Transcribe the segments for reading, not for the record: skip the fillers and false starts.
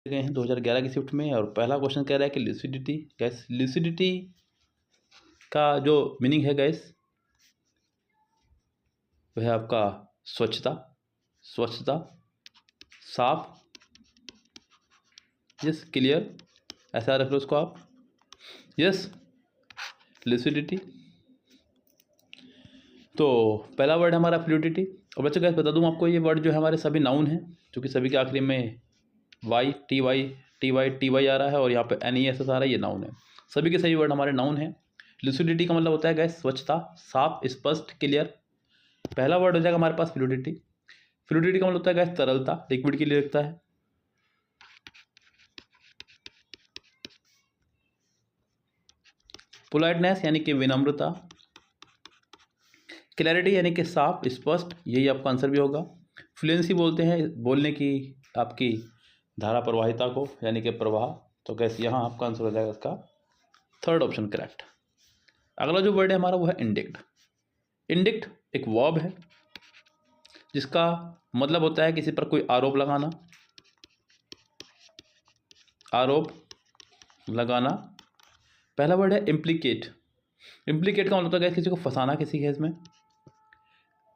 गए हैं 2011 की शिफ्ट में। और पहला क्वेश्चन कह रहा है कि लुसिडिटी, गैस लुसिडिटी का जो मीनिंग है गैस वह है आपका स्वच्छता, स्वच्छता, साफ, यस, क्लियर, ऐसा रख लो उसको आप, यस, लुसिडिटी। तो पहला वर्ड हमारा फ्लूइडिटी। और बच्चों गैस बता दूं आपको, ये वर्ड जो है हमारे सभी नाउन हैं, क्योंकि सभी के आखिरी में टी वाई आ रहा है और यहाँ पे NESS आ रहा है, ये नाउन है। सभी के सभी वर्ड हमारे नाउन हैं। लुसिडिटी का मतलब होता है गैस स्वच्छता, साफ, स्पष्ट, क्लियर। पहला वर्ड हो जाएगा हमारे पास फ्लूइडिटी। फ्लूइडिटी का मतलब होता है गैस तरलता, लिक्विड के लिए लिखता है। पोलाइटनेस यानी कि विनम्रता। क्लैरिटी यानी कि साफ, स्पष्ट, यही आपका आंसर भी होगा। फ्लुएंसी बोलते हैं बोलने की आपकी धारा प्रवाहिता को, यानी कि प्रवाह। तो कैसे यहाँ आपका आंसर हो जाएगा इसका थर्ड ऑप्शन करेक्ट। अगला जो वर्ड है हमारा वो है इंडिक्ट। इंडिक्ट एक वर्ब है जिसका मतलब होता है किसी पर कोई आरोप लगाना, आरोप लगाना। पहला वर्ड है इम्प्लीकेट। इम्प्लीकेट का मतलब होता है किसी को फंसाना किसी केस में।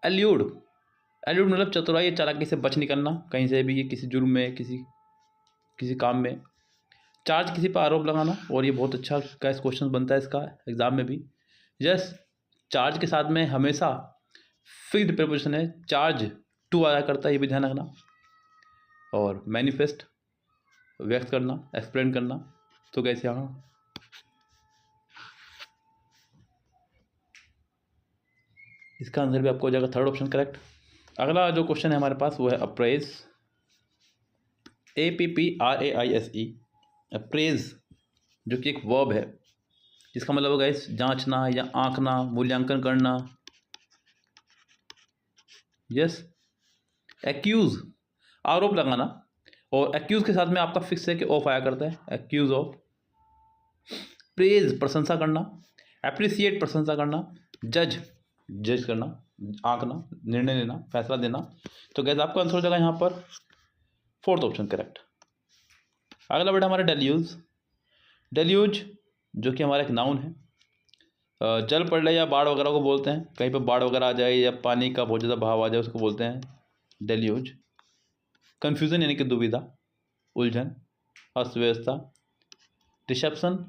एल्यूड, एल्यूड मतलब चतुराई, चालाकी से बच निकलना कहीं से भी, किसी जुर्म में, किसी काम में। चार्ज किसी पर आरोप लगाना, और ये बहुत अच्छा कैस क्वेश्चन बनता है इसका एग्जाम में भी। यस, चार्ज के साथ में हमेशा फिक्स्ड प्रीपोजिशन है, चार्ज टू आया करता है, ये भी ध्यान रखना। और मैनिफेस्ट व्यक्त करना, एक्सप्लेन करना। तो कैसे यहाँ इसका आंसर भी आपको हो जाएगा थर्ड ऑप्शन करेक्ट। अगला जो क्वेश्चन है हमारे पास वो है अप्रेज, APPRAISE। अप्रेज जो कि एक वर्ब है जिसका मतलब होगा इस जांचना या आंकना, मूल्यांकन करना। यस, एक्यूज आरोप लगाना, और एक्यूज के साथ में आपका फिक्स है कि ऑफ आया करता है, एक्यूज ऑफ। प्रेज प्रशंसा करना, एप्रिसिएट प्रशंसा करना, जज जज करना, आंकना, निर्णय लेना, फैसला देना। तो गैस आपका आंसर हो जाएगा यहाँ पर फोर्थ ऑप्शन करेक्ट। अगला वर्ड हमारा डेल्यूज। डेल्यूज जो कि हमारा एक नाउन है। जल प्रलय या बाढ़ वगैरह को बोलते हैं, कहीं पर बाढ़ वगैरह आ जाए या पानी का बहुत ज़्यादा बहाव आ जाए उसको बोलते हैं डेल्यूज। कन्फ्यूज़न यानी कि दुविधा, उलझन, अस्त व्यवस्था। रिसेप्शन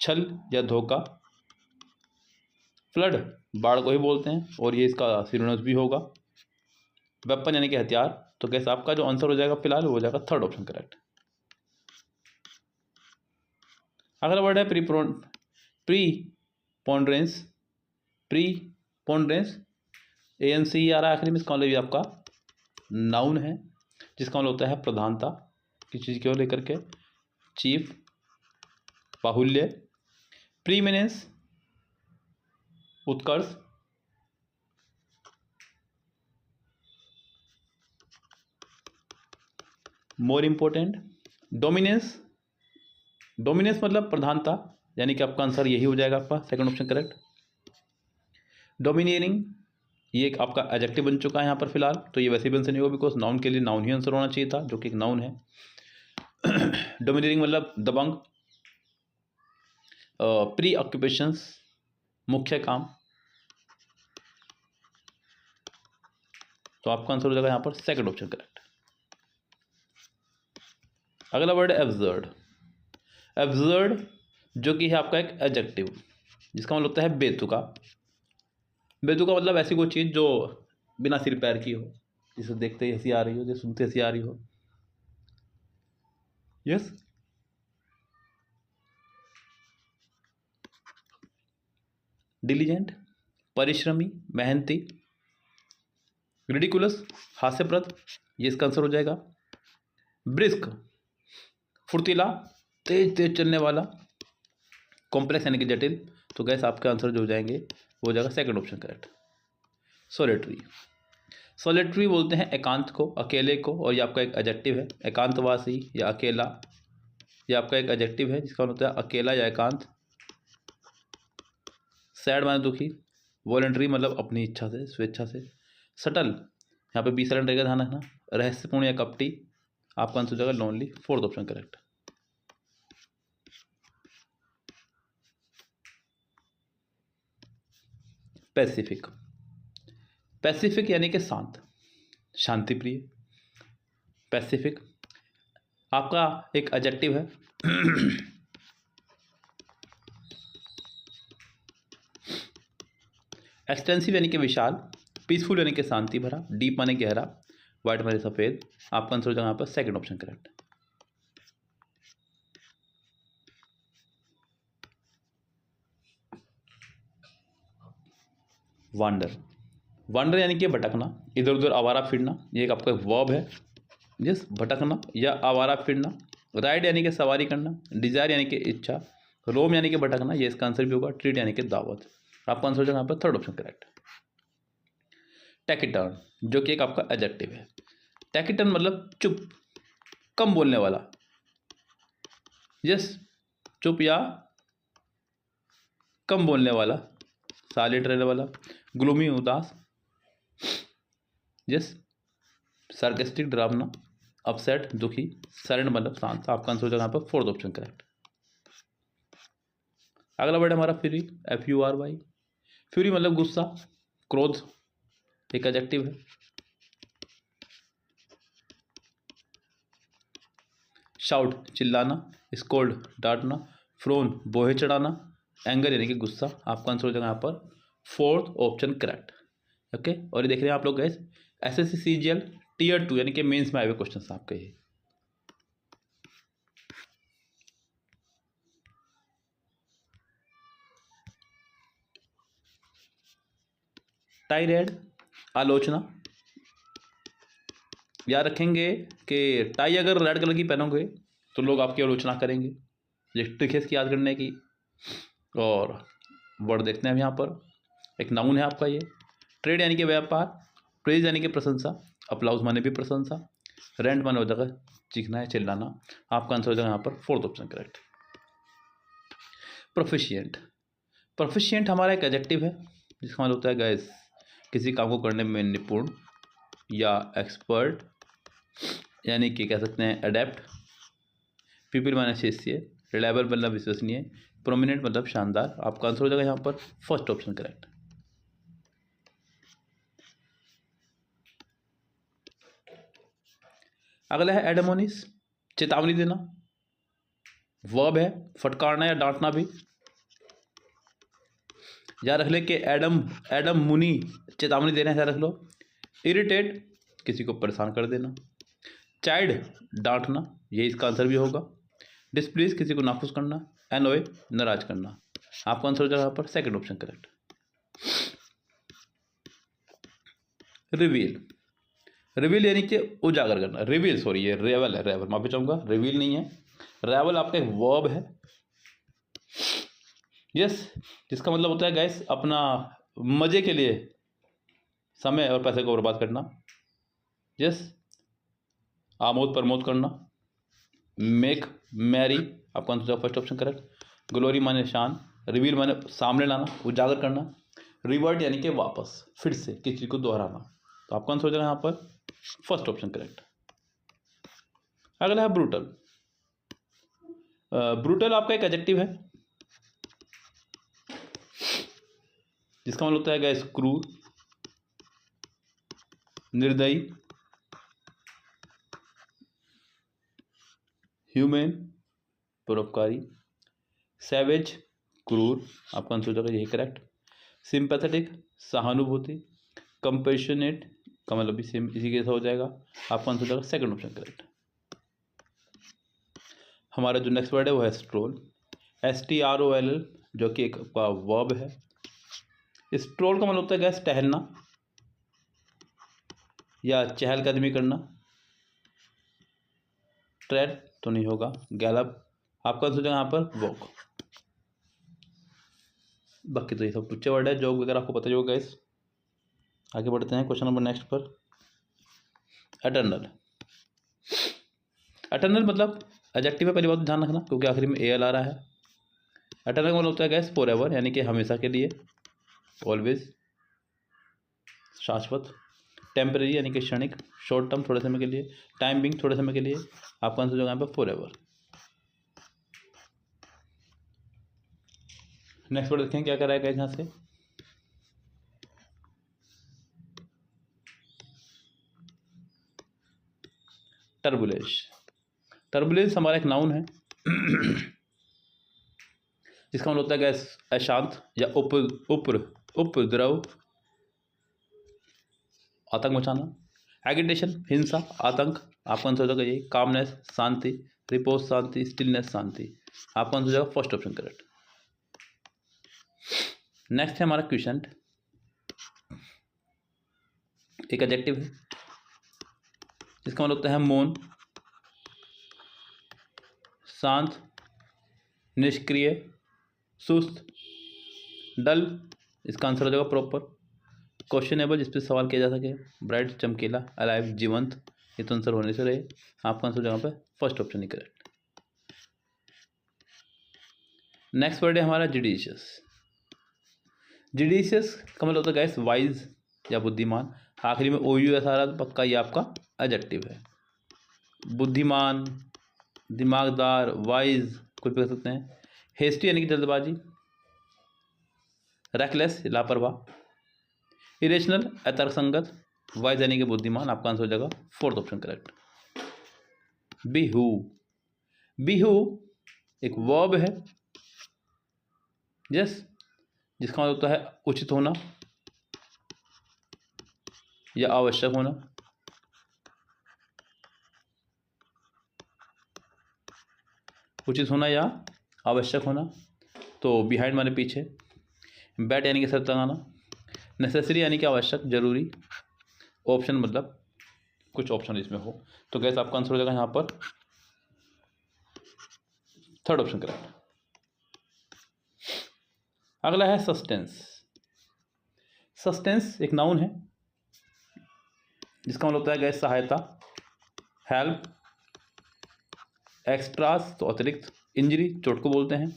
छल या धोखा। फ्लड बाढ़ को ही बोलते हैं और ये इसका सिनोनिम्स भी होगा। वेपन यानी कि हथियार। तो कैसे आपका जो आंसर हो जाएगा फिलहाल वो हो जाएगा थर्ड ऑप्शन करेक्ट। अगला वर्ड है प्रीपोंड्रेंस। प्रीपोंड्रेंस ANC आ रहा है आखिरी में, इसका मतलब ये आपका नाउन है जिसका मतलब होता है प्रधानता किसी चीज़ को लेकर के। चीफ, बाहुल्य। प्रीमिनेंस उत्कर्ष। More important. डोमिनेंस, डोमिनेंस मतलब प्रधानता, यानी कि आपका आंसर यही हो जाएगा आपका सेकंड ऑप्शन करेक्ट। डोमिनियरिंग ये एक आपका एडजेक्टिव बन चुका है यहाँ पर फिलहाल, तो ये वैसे ही बन से नहीं होगा बिकॉज नाउन के लिए नाउन ही आंसर होना चाहिए था जो कि एक नाउन है। डोमिनियरिंग मतलब दबंग। प्री ऑक्यूपेशंस मुख्य काम। तो आपका आंसर हो जाएगा यहाँ पर सेकंड ऑप्शन करेक्ट। अगला वर्ड है एब्सर्ड। एब्सर्ड जो कि है आपका एक एडजेक्टिव जिसका मतलब होता है बेतुका। बेतुका मतलब ऐसी कोई चीज़ जो बिना सिर पैर की हो, जिसे देखते ही हंसी आ रही हो, जिसे सुनते हंसी आ रही हो। यस, डिलीजेंट परिश्रमी, मेहनती। रिडिकुलस हास्यप्रद, ये इसका आंसर हो जाएगा। ब्रिस्क फुर्तीला, तेज तेज चलने वाला। कॉम्प्लेक्स यानी कि जटिल। तो गैस आपके आंसर जो हो जाएंगे वो हो जाएगा second option correct. Solitary, solitary बोलते हैं एकांत को, अकेले को, और ये आपका एक एडजेक्टिव है। एकांतवासी या अकेला, ये आपका एक एडजेक्टिव है जिसका मतलब होता है अकेला या एकांत। सैड माने दुखी। वॉलंटरी मतलब अपनी इच्छा से, स्वेच्छा से। सटल यहाँ पे 20 सेकंड रहेगा, ध्यान रखना। रहस्यपूर्ण या कपटी, आपका आंसर हो जाएगा lonely, fourth option correct. Pacific, Pacific यानी कि शांत, शांति प्रिय। पैसिफिक आपका एक एडजेक्टिव है। एक्सटेंसिव यानी कि विशाल, पीसफुल यानी कि शांति भरा, डीप माने गहरा, व्हाइट माने सफेद। आपका आंसर हो जाएगा यहाँ पर second option correct. Wander, wander यानी कि भटकना, इधर उधर आवारा फिरना, ये एक आपका वर्ब है। जिस भटकना या आवारा फिरना। राइड यानी कि सवारी करना, डिजायर यानी कि इच्छा, रोम यानी कि भटकना, ये इसका आंसर भी होगा। ट्रीट यानी कि दावत। आपका आंसर हो जाएगा यहाँ पर थर्ड ऑप्शन करेक्ट। टैकिटर्न, जो कि एक आपका एडजेक्टिव है। टैकिटर्न मतलब चुप, कम बोलने वाला। यस, चुप या कम बोलने वाला, साइलेंट रहने वाला। ग्लूमी उदास। यस, सार्केस्टिक डरावना। अपसेट दुखी। साइलेंट मतलब शांत। आपका आंसर हो जाएगा यहाँ पर फोर्थ ऑप्शन करेक्ट। अगला वर्ड हमारा फ्यूरी, FURY। फ्यूरी मतलब गुस्सा, क्रोध, एक एडजेक्टिव है। शाउट चिल्लाना, स्कोल्ड डांटना, फ्रोन बोहे चढ़ाना, एंगर यानी कि गुस्सा। आपका आंसर हो जाएगा यहाँ पर फोर्थ ऑप्शन करेक्ट। ओके, और ये देख रहे हैं आप लोग गैस, SSC CGL Tier 2 यानी कि मेंस में आए हुए क्वेश्चन आपके ये। टाइरेड आलोचना। याद रखेंगे कि टाई अगर रेड कलर की पहनोगे तो लोग आपकी आलोचना करेंगे। ये ट्रिक है इसकी याद करने की। और वर्ड देखते हैं हम यहाँ पर, एक नाउन है आपका ये। ट्रेड यानी कि व्यापार, प्रेज यानी कि प्रशंसा, अप्लाउज माने भी प्रशंसा, रेंट माने हो जाएगा चीखना है, चिल्लाना। आपका आंसर हो जाएगा यहाँ पर fourth option correct. Proficient, proficient हमारा एक एडजेक्टिव है जिसका मतलब होता है गैस किसी काम को करने में निपुण या एक्सपर्ट, यानी कि कह सकते हैं अडेप्ट। पीपल माने शिष्य, रिलायबल मतलब विश्वसनीय, प्रोमिनेंट मतलब शानदार। आपका आंसर हो जाएगा यहाँ पर फर्स्ट ऑप्शन करेक्ट। अगला है एडमोनिस, चेतावनी देना, वर्ब है। फटकारना या डांटना भी। याद रख ले कि एडम मुनी चेतावनी देना है, याद रख लो। इरिटेट किसी को परेशान कर देना, चाइल्ड डांटना, ये इसका आंसर भी होगा। डिस्प्लीज किसी को नाखुश करना, एनोय नाराज करना। आपका आंसर हो जाएगा यहाँ पर second option correct. Reveal, reveal यानी कि उजागर करना, रिवील सॉरी ये रेवल है, रेवल माफी चाहूंगा, रिवील नहीं है। रेवल आपका एक वर्ब है। यस, जिसका मतलब होता है गैस अपना मजे के लिए समय और पैसे को बर्बाद करना। यस, आमोद प्रमोद करना। मेक मैरी, आपका answer first option correct. Glory माने शान, रिवील माने सामने लाना, उजागर करना। रिवर्ट यानी कि वापस, फिर से किसी चीज को दोहराना। तो आपका आंसर हो जाएगा यहाँ पर फर्स्ट ऑप्शन करेक्ट। अगला है ब्रूटल। ब्रूटल आपका एक एडजेक्टिव है जिसका मतलब होता है गैस क्रूर, निर्दयी, ह्यूमन परोपकारी, सैवेज क्रूर। आपका आंसर हो जाएगा यही करेक्ट। सिंपैथेटिक सहानुभूति, कंपैशनेट का मतलब भी सेम इसी के जैसा हो जाएगा। आपका आंसर हो जाएगा सेकंड ऑप्शन करेक्ट। हमारा जो नेक्स्ट वर्ड है वो है स्ट्रोल, STROL, जो कि एक वर्ब है। स्ट्रोल का मतलब होता है गैस टहलना या चहलकदमी करना। ट्रेड तो नहीं होगा, गैलप। आपका आंसर हो जाएगा यहाँ पर वॉक। बाकी तो ये सब टुच्चे वर्ड है, जो वगैरह आपको पता ही होगा गैस। आगे बढ़ते हैं क्वेश्चन नंबर नेक्स्ट पर। एटर्नल, एटर्नल मतलब एडजेक्टिव है, पहली बात ध्यान रखना क्योंकि आखिरी में AL आ रहा है। एटर्नल का मतलब होता है गैस फॉरएवर, यानी कि हमेशा के लिए, ऑलवेज, शाश्वत। टेम्परेरी यानी कि क्षणिक, शॉर्ट टर्म थोड़े समय के लिए, टाइम बिंग थोड़े समय के लिए, आपका आंसर हो जाएगा यहाँ पर फॉरएवर। नेक्स्ट वर्ड देखें क्या कराएगा यहाँ से, टर्बुलेंस। टर्बुलेंस हमारा एक नाउन है जिसका मतलब होता है गैस अशांत या उपद्रव, आतंक मचाना, एगिटेशन हिंसा, आतंक, आपका आंसर हो जाएगा ये, कामनेस शांति, रिपोज शांति, स्टिलनेस शांति, आपका आंसर हो जाएगा फर्स्ट ऑप्शन करेक्ट। नेक्स्ट है हमारा क्वेश्चन, एक एडजेक्टिव है जिसका मतलब होता है मौन, शांत, निष्क्रिय, सुस्त, डल, इसका आंसर हो जाएगा प्रॉपर, क्वेश्चनेबल जिस पे सवाल किया जा सके, ब्राइट चमकीला, अलाइव जीवंत, ये तो आंसर होने से रहे, आपका आंसर जगह पे फर्स्ट ऑप्शन ही करेक्ट। नेक्स्ट वर्ड है हमारा जुडिशियस। जुडिशियस का मतलब होता है गाइस वाइज या बुद्धिमान, आखिरी में ओ यू एस आ रहा तो पक्का ये आपका एडजेक्टिव है। बुद्धिमान, दिमागदार, वाइज कुछ भी कह सकते हैं, हेस्टी यानी कि जल्दबाजी, रेकलेस लापरवाह, इरेशनल अतर्कसंगत, वाइज यानी कि बुद्धिमान, आपका आंसर हो जाएगा fourth option correct. Bihu, Bihu एक वर्ब है यस, जिसका मतलब होता है उचित होना या आवश्यक होना, उचित होना या आवश्यक होना, तो बिहाइंड माने पीछे, बैट यानी कि शर्त लगाना, नेसेसरी यानी कि आवश्यक जरूरी, ऑप्शन मतलब कुछ ऑप्शन इसमें हो, तो गैस आपका आंसर हो जाएगा यहाँ पर थर्ड ऑप्शन करेक्ट। अगला है सस्टेंस। सस्टेंस एक नाउन है जिसका मतलब होता है गैस सहायता, हेल्प, एक्स्ट्रास तो अतिरिक्त, इंजरी चोट को बोलते हैं,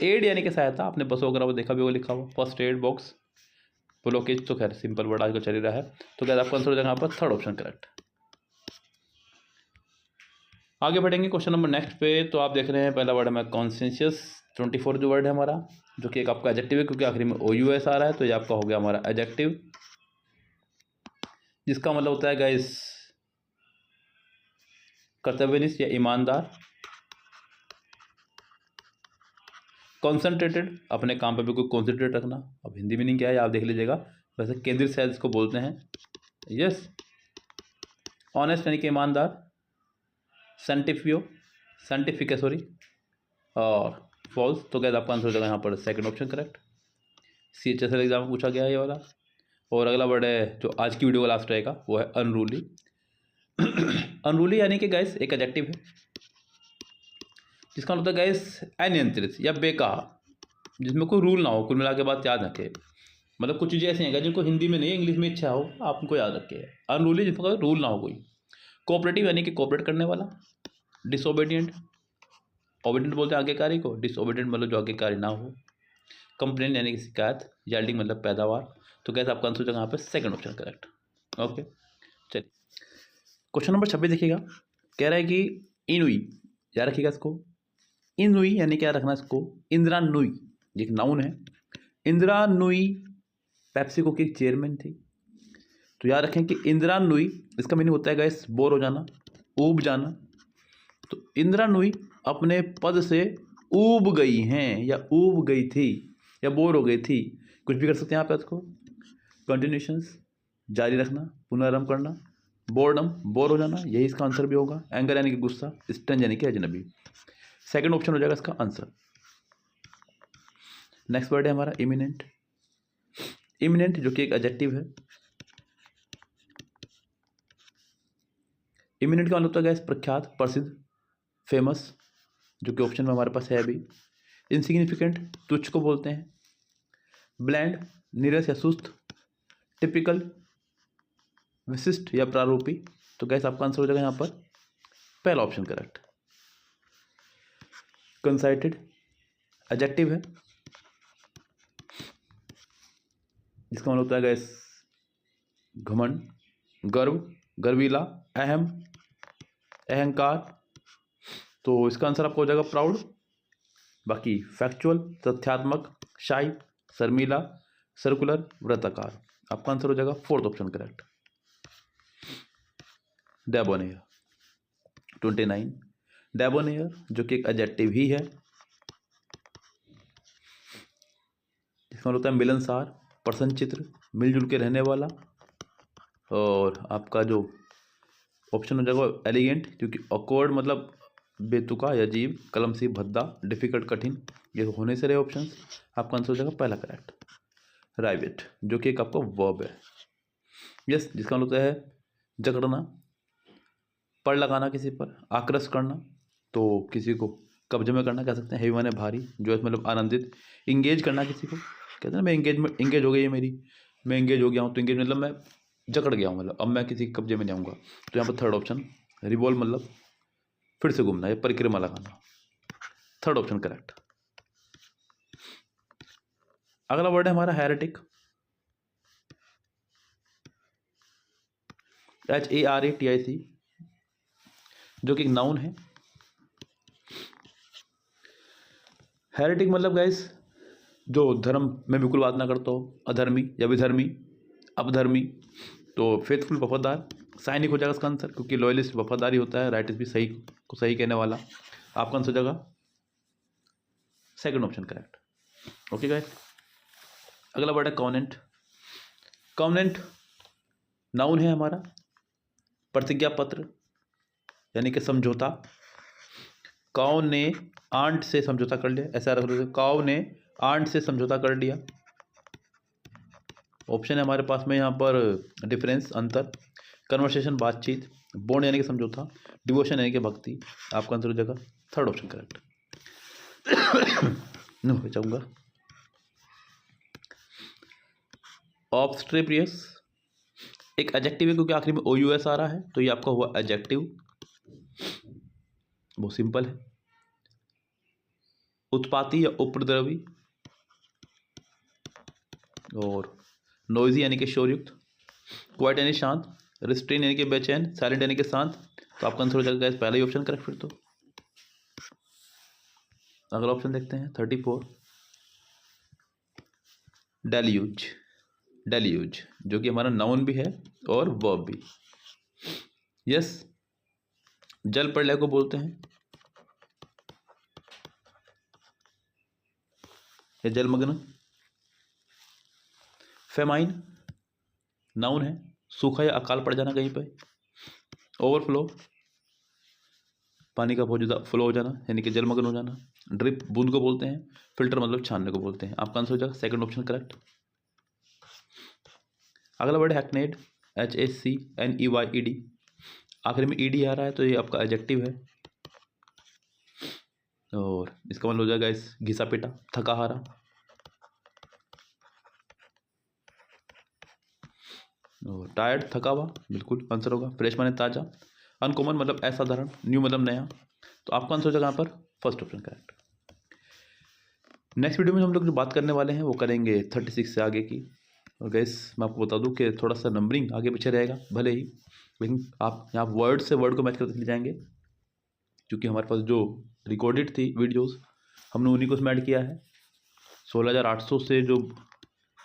एड यानी कि सहायता, आपने बसों वगैरह वो देखा भी होगा लिखा हुआ फर्स्ट एड बॉक्स, ब्लॉकेज तो खैर सिंपल वर्ड आजकल चल ही रहा है, तो गैस आपका आंसर हो जाएगा यहाँ पर थर्ड ऑप्शन करेक्ट। आगे बढ़ेंगे क्वेश्चन नंबर नेक्स्ट पे, तो आप देख रहे हैं पहला वर्ड है कॉन्सेंशियस, 24 जो वर्ड है हमारा, जो कि एक आपका एडजेक्टिव है क्योंकि आखिरी में ओ यू एस आ रहा है, तो ये आपका हो गया हमारा एडजेक्टिव, जिसका मतलब होता है गाइस कर्तव्यनिष्ठ या ईमानदार, कॉन्सेंट्रेटेड अपने काम पर बिल्कुल कॉन्सेंट्रेट रखना, अब हिंदी मीनिंग क्या है आप देख लीजिएगा, वैसे केंद्रित शायद इसको बोलते हैं यस, ऑनेस्ट यानी कि ईमानदार, साइंटिफिक है सॉरी, और फॉल्स, तो गैस आपका आंसर हो जाएगा यहाँ पर second option correct. CHSL exam में पूछा गया है ये वाला। और अगला वर्ड है जो आज की वीडियो का लास्ट रहेगा वो है अनरूली। अनरूली यानी कि गैस एक एडजेक्टिव है जिसका मतलब है गैस अनियंत्रित या बेकहा, जिसमें कोई रूल ना हो, कुल मिला के बात याद रखें, मतलब कुछ चीज़ें ऐसी हैं जिनको हिंदी में नहीं इंग्लिश में इच्छा हो आप उनको याद रखें। अनरूली जिसका कोई रूल ना हो कोई, कोऑपरेटिव यानी कि कोऑपरेट करने वाला, डिसोबीडियंट, ओबीडियंट बोलते हैं आज्ञाकारी को, डिसोबीडियंट मतलब जो आज्ञाकारी ना हो, कंप्लेन यानी कि शिकायत, याल्डिंग मतलब पैदावार, तो कैसे आपका आंसर यहाँ पे सेकंड ऑप्शन करेक्ट। ओके चलिए क्वेश्चन नंबर 26 देखिएगा, कह रहा है कि इनुई, याद रखिएगा इसको, इनुई यानी क्या रखना इसको, इंदिरा नुई एक नाउन है, इंदिरा नुई पेप्सिको की चेयरमैन थी, तो याद रखें कि इंदिरा नुई इसका मीनिंग होता है गैस बोर हो जाना, ऊब जाना, तो इंदिरा नुई अपने पद से ऊब गई हैं या ऊब गई थी या बोर हो गई थी, कुछ भी कर सकते हैं आप इसको, कंटिन्यूशंस जारी रखना, पुनरारंभ करना, बोर्डम बोर हो जाना, यही इसका आंसर भी होगा, एंगर यानी कि गुस्सा, स्टन यानी कि अजनबी, सेकंड ऑप्शन हो जाएगा इसका आंसर। नेक्स्ट वर्ड है हमारा इमिनेंट। इमिनेंट जो कि एक एडजेक्टिव है, इमिनेंट का मतलब होता है प्रख्यात, प्रसिद्ध, फेमस, जो कि ऑप्शन में हमारे पास है अभी, इनसिग्निफिकेंट तुच्छ को बोलते हैं, ब्लैंड नीरस या सुस्त, टिपिकल विशिष्ट या प्रारूपी, तो गैस आपका आंसर हो जाएगा यहाँ पर पहला ऑप्शन करेक्ट। कंसाइटेड एडजेक्टिव है जिसका मतलब होता है गैस घमंड, गर्व, गर्वीला, अहम, अहंकार, तो इसका आंसर आपको हो जाएगा प्राउड। बाकी फैक्चुअल, तथ्यात्मक, शाई, शर्मीला, सर्कुलर, वृत्ताकार, आपका आंसर हो जाएगा fourth option correct. Debonair 29, debonair जो कि एक एडजेक्टिव ही है, इसका मतलब होता है मिलनसार, प्रसन्नचित्र, मिलजुल के रहने वाला। और आपका जो ऑप्शन हो जाएगा एलिगेंट, क्योंकि ऑकवर्ड मतलब बेतुका या अजीब, कलमसी, भद्दा, डिफिकल्ट, कठिन, ये होने से रहे ऑप्शन, आपका आंसर हो जाएगा पहला करेक्ट। राइवेट जो कि एक आपका वर्ब है, यस, जिसका मतलब है जकड़ना, पड़ लगाना किसी पर, आक्रश करना, तो किसी को कब्जे में करना कह सकते हैं, हेवी माने भारी, जो है मतलब आनंदित, इंगेज करना किसी को, कहते हैं ना मैं इंगेज हो गई है मेरी, मैं इंगेज हो गया हूँ, तो इंगेज मतलब मैं जकड़ गया हूँ, मतलब अब मैं किसी कब्जे में जाऊँगा, तो यहाँ पर थर्ड ऑप्शन। रिवॉल्व मतलब फिर से घूमना या परिक्रमा लगाना, थर्ड ऑप्शन करेक्ट। अगला वर्ड है हमारा हेरेटिक, HARETIC, जो कि एक नाउन है। हेरेटिक मतलब गाइस जो धर्म में बिल्कुल बात ना करता हो, अधर्मी या विधर्मी, अपधर्मी, तो फेथफुल वफादार, सैनिक हो जाएगा इसका आंसर, क्योंकि लॉयलिस्ट वफादारी होता है, राइटिस्ट भी सही को सही कहने वाला, आपका आंसर हो जाएगा second option correct. Okay guys, अगला वर्ड है कॉवेनेंट। कॉवेनेंट नाउन है हमारा, प्रतिज्ञा पत्र यानी कि समझौता, काव ने आंट से समझौता कर लिया, ऐसा रख लो, काव ने आंट से समझौता कर लिया। ऑप्शन है हमारे पास में यहाँ पर डिफरेंस, अंतर, कन्वर्सेशन बातचीत, बॉन्ड यानी कि समझौता, डिवोशन यानी कि भक्ति, आपका आंसर हो जाएगा थर्ड ऑप्शन करेक्ट। नो चाहूँगा ऑब्स्ट्रेपियस एक एडजेक्टिव है, क्योंकि आखिरी में OUS आ रहा है, तो ये आपका हुआ एडजेक्टिव, बहुत सिंपल है। उत्पाती या उपद्रवी, और नॉइजी यानी कि शोरयुक्त, क्वाइट यानी शांत, रिस्ट्रेन यानी कि बेचैन, साइलेंट यानी कि शांत, तो आपका आंसर हो जाएगा पहला ही ऑप्शन करेक्ट फिर तो। अगला ऑप्शन देखते हैं 34, डेल्यूज। डेल्यूज जो कि हमारा नाउन भी है और वर्ब भी, यस, जल प्रलय को बोलते हैं या जलमग्न। फेमाइन नाउन है, सूखा या अकाल पड़ जाना कहीं पे। ओवरफ्लो पानी का बहुत ज़्यादा फ्लो हो जाना यानी कि जलमग्न हो जाना। ड्रिप बूंद को बोलते हैं, फिल्टर मतलब छानने को बोलते हैं, आपका आंसर हो जाएगा सेकंड ऑप्शन करेक्ट। अगला वर्ड हैकनेड, HACNEYED, आखिर में ED आ रहा है, तो ये आपका एडजेक्टिव है, और इसका मतलब हो जाएगा इस घिसा पिटा, थका हारा, और टायर्ड थका हुआ, बिल्कुल आंसर होगा। फ्रेश माने ताज़ा, अनकॉमन मतलब असाधारण, न्यू मतलब नया, तो आपका आंसर हो जाएगा यहाँ पर first option correct. Next video में हम लोग जो बात करने वाले हैं वो करेंगे 36 से आगे की, और गैस मैं आपको बता दूं कि थोड़ा सा नंबरिंग आगे पीछे रहेगा भले ही, लेकिन आप यहाँ वर्ड से वर्ड को मैच करते चले जाएंगे, क्योंकि हमारे पास जो रिकॉर्डेड थी वीडियोस हमने उन्हीं को ऐड किया है। 16,800 से जो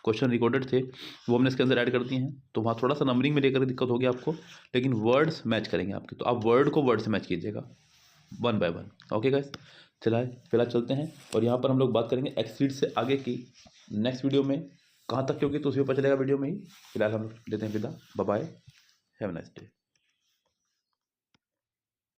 क्वेश्चन रिकॉर्डेड थे वो हमने इसके अंदर ऐड कर दिए हैं, तो वहाँ थोड़ा सा नंबरिंग में लेकर दिक्कत होगी आपको, लेकिन वर्ड्स मैच करेंगे आपके, तो आप वर्ड को वर्ड से मैच कीजिएगा 1 बाय 1। ओके गाइस, फिलहाल चलते हैं, और यहाँ पर हम लोग बात करेंगे एक्सीड से आगे की नेक्स्ट वीडियो में, कहाँ तक की होगी तो उसी पर चलेगा वीडियो में ही। फिलहाल हम लेते हैं विदा, bye bye, have a nice day.